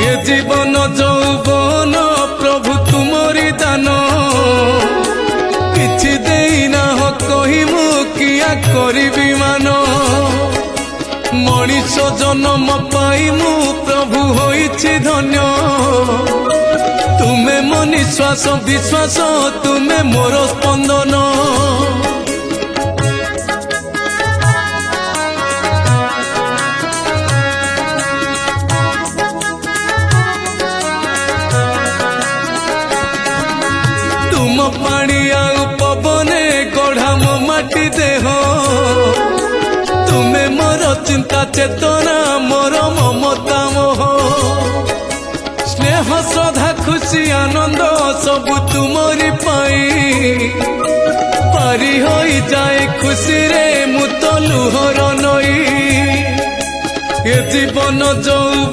ये जीवन যৌবন प्रभु तुमरी दान किछि देना हो कही मु किया करिबी मान मनीष जन्म पाई मु प्रभु होइछि धन्य तुमे मो निश्वास विश्वास तुमे मोर स्पंदन तुम पानी आउ पवने गढ़ा मो माटी देह तुमे मोर चिंता चेतना मोर ममता मोह स्नेह श्रद्धा खुशी आनंद सबु तुमरी पाई पारी होई जाए खुशी रे मुत लुहर नई ये जीवन যৌবন